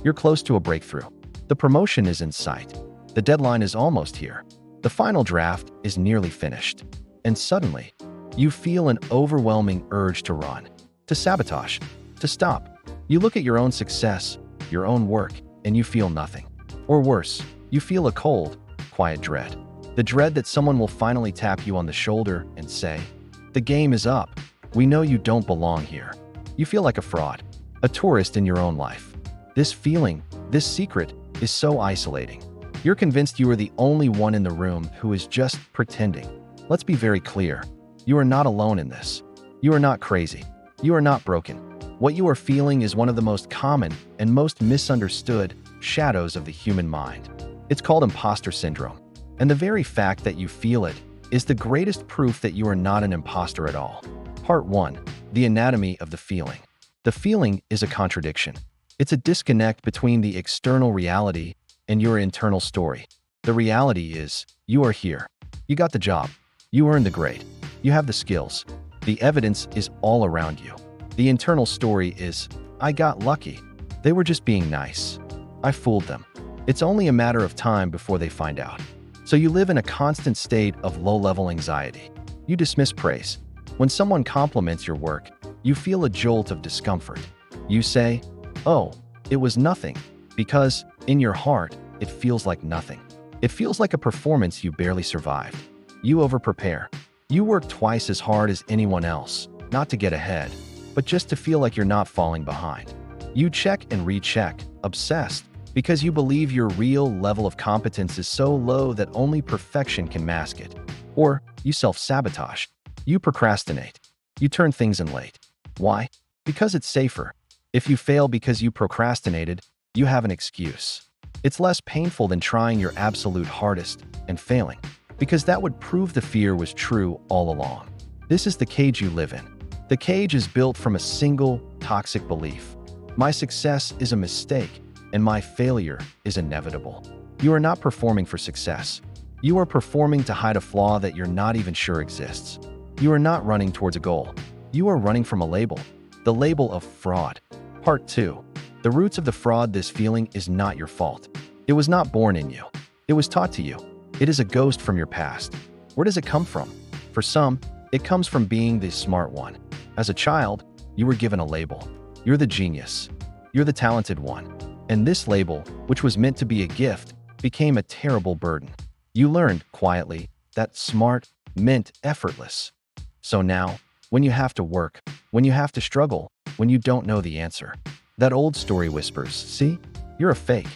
You're close to a breakthrough. The promotion is in sight. The deadline is almost here. The final draft is nearly finished. And suddenly, you feel an overwhelming urge to run, to sabotage, to stop. You look at your own success, your own work, and you feel nothing. Or worse, you feel a cold, quiet dread. The dread that someone will finally tap you on the shoulder and say, "The game is up. We know you don't belong here." You feel like a fraud, a tourist in your own life. This feeling, this secret, is so isolating. You're convinced you are the only one in the room who is just pretending. Let's be very clear. You are not alone in this. You are not crazy. You are not broken. What you are feeling is one of the most common and most misunderstood shadows of the human mind. It's called imposter syndrome. And the very fact that you feel it is the greatest proof that you are not an imposter at all. Part 1. The anatomy of the feeling. The feeling is a contradiction. It's a disconnect between the external reality and your internal story. The reality is, you are here. You got the job. You earned the grade. You have the skills. The evidence is all around you. The internal story is, I got lucky. They were just being nice. I fooled them. It's only a matter of time before they find out. So you live in a constant state of low-level anxiety. You dismiss praise. When someone compliments your work, you feel a jolt of discomfort. You say, "Oh, it was nothing," because in your heart, it feels like nothing. It feels like a performance you barely survived. You overprepare. You work twice as hard as anyone else, not to get ahead, but just to feel like you're not falling behind. You check and recheck, obsessed, because you believe your real level of competence is so low that only perfection can mask it. Or you self-sabotage. You procrastinate. You turn things in late. Why? Because it's safer. If you fail because you procrastinated, you have an excuse. It's less painful than trying your absolute hardest and failing, because that would prove the fear was true all along. This is the cage you live in. The cage is built from a single toxic belief. My success is a mistake, and my failure is inevitable. You are not performing for success. You are performing to hide a flaw that you're not even sure exists. You are not running towards a goal. You are running from a label, the label of fraud. Part 2. The roots of the fraud. This feeling is not your fault. It was not born in you. It was taught to you. It is a ghost from your past. Where does it come from? For some, it comes from being the smart one. As a child, you were given a label. You're the genius. You're the talented one. And this label, which was meant to be a gift, became a terrible burden. You learned, quietly, that smart meant effortless. So now, when you have to work, when you have to struggle, when you don't know the answer, that old story whispers, "See, you're a fake.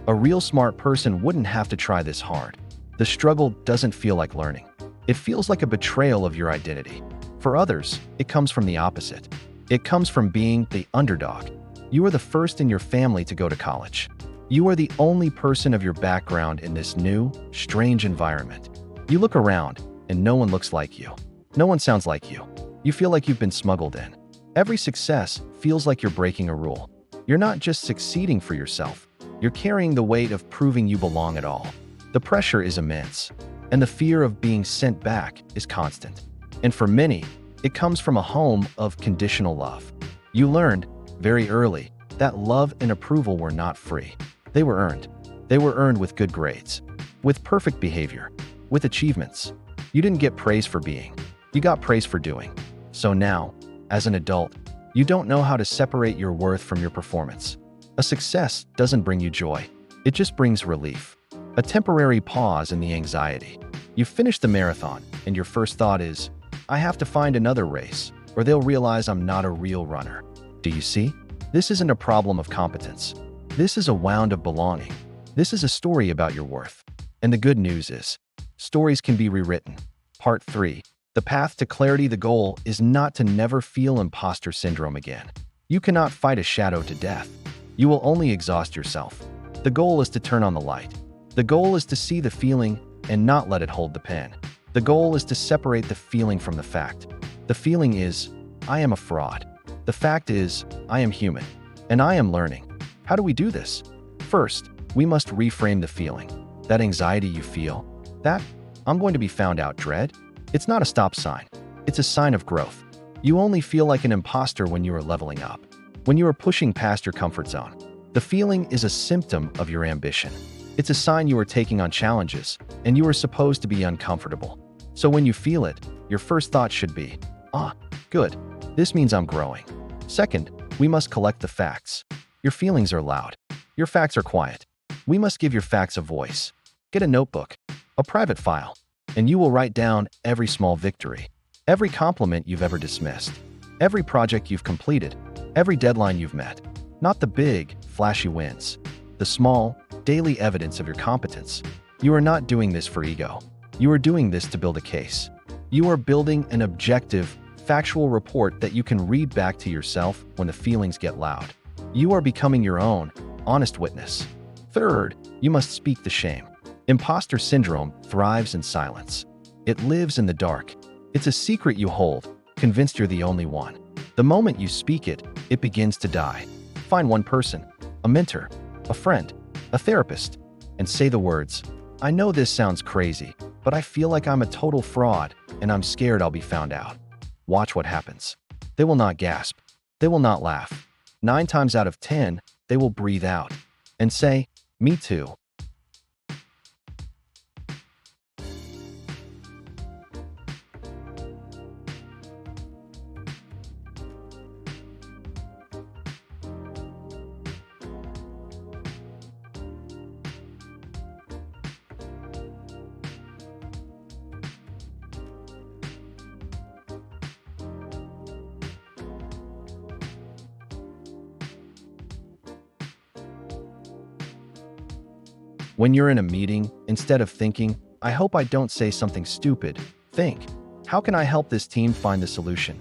A real smart person wouldn't have to try this hard." The struggle doesn't feel like learning. It feels like a betrayal of your identity. For others, it comes from the opposite. It comes from being the underdog. You are the first in your family to go to college. You are the only person of your background in this new, strange environment. You look around, and no one looks like you. No one sounds like you. You feel like you've been smuggled in. Every success feels like you're breaking a rule. You're not just succeeding for yourself. You're carrying the weight of proving you belong at all. The pressure is immense, and the fear of being sent back is constant. And for many, it comes from a home of conditional love. You learned, very early, that love and approval were not free. They were earned. They were earned with good grades, with perfect behavior, with achievements. You didn't get praise for being. You got praise for doing. So now, as an adult, you don't know how to separate your worth from your performance. A success doesn't bring you joy. It just brings relief. A temporary pause in the anxiety. You finish the marathon, and your first thought is, "I have to find another race, or they'll realize I'm not a real runner." Do you see? This isn't a problem of competence. This is a wound of belonging. This is a story about your worth. And the good news is, stories can be rewritten. Part 3. The path to clarity. The goal is not to never feel imposter syndrome again. You cannot fight a shadow to death. You will only exhaust yourself. The goal is to turn on the light. The goal is to see the feeling and not let it hold the pen. The goal is to separate the feeling from the fact. The feeling is, I am a fraud. The fact is, I am human, and I am learning. How do we do this? First, we must reframe the feeling. That anxiety you feel, that "I'm going to be found out" dread, it's not a stop sign. It's a sign of growth. You only feel like an imposter when you are leveling up, when you are pushing past your comfort zone. The feeling is a symptom of your ambition. It's a sign you are taking on challenges, and you are supposed to be uncomfortable. So when you feel it, your first thought should be, good. This means I'm growing. Second, we must collect the facts. Your feelings are loud. Your facts are quiet. We must give your facts a voice. Get a notebook, a private file, and you will write down every small victory, every compliment you've ever dismissed, every project you've completed, every deadline you've met. Not the big, flashy wins, the small, daily evidence of your competence. You are not doing this for ego. You are doing this to build a case. You are building an objective, factual report that you can read back to yourself when the feelings get loud. You are becoming your own, honest witness. Third, you must speak the shame. Impostor syndrome thrives in silence. It lives in the dark. It's a secret you hold, convinced you're the only one. The moment you speak it, it begins to die. Find one person, a mentor, a friend, a therapist, and say the words, "I know this sounds crazy, but I feel like I'm a total fraud, and I'm scared I'll be found out." Watch what happens. They will not gasp. They will not laugh. 9 times out of 10, they will breathe out and say, "Me too." When you're in a meeting, instead of thinking, "I hope I don't say something stupid," think, "How can I help this team find the solution?"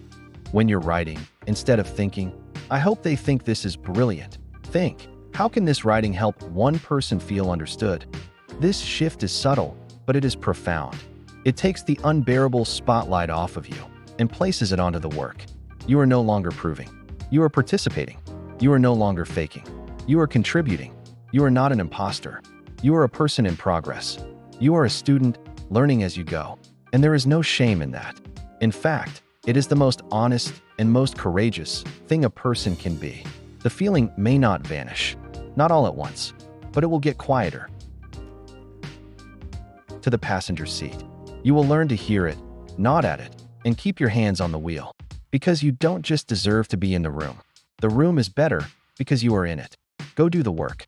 When you're writing, instead of thinking, "I hope they think this is brilliant," think, "How can this writing help one person feel understood?" This shift is subtle, but it is profound. It takes the unbearable spotlight off of you and places it onto the work. You are no longer proving. You are participating. You are no longer faking. You are contributing. You are not an imposter. You are a person in progress. You are a student, learning as you go. And there is no shame in that. In fact, it is the most honest and most courageous thing a person can be. The feeling may not vanish, not all at once, but it will get quieter. To the passenger seat. You will learn to hear it, nod at it, and keep your hands on the wheel. Because you don't just deserve to be in the room. The room is better because you are in it. Go do the work.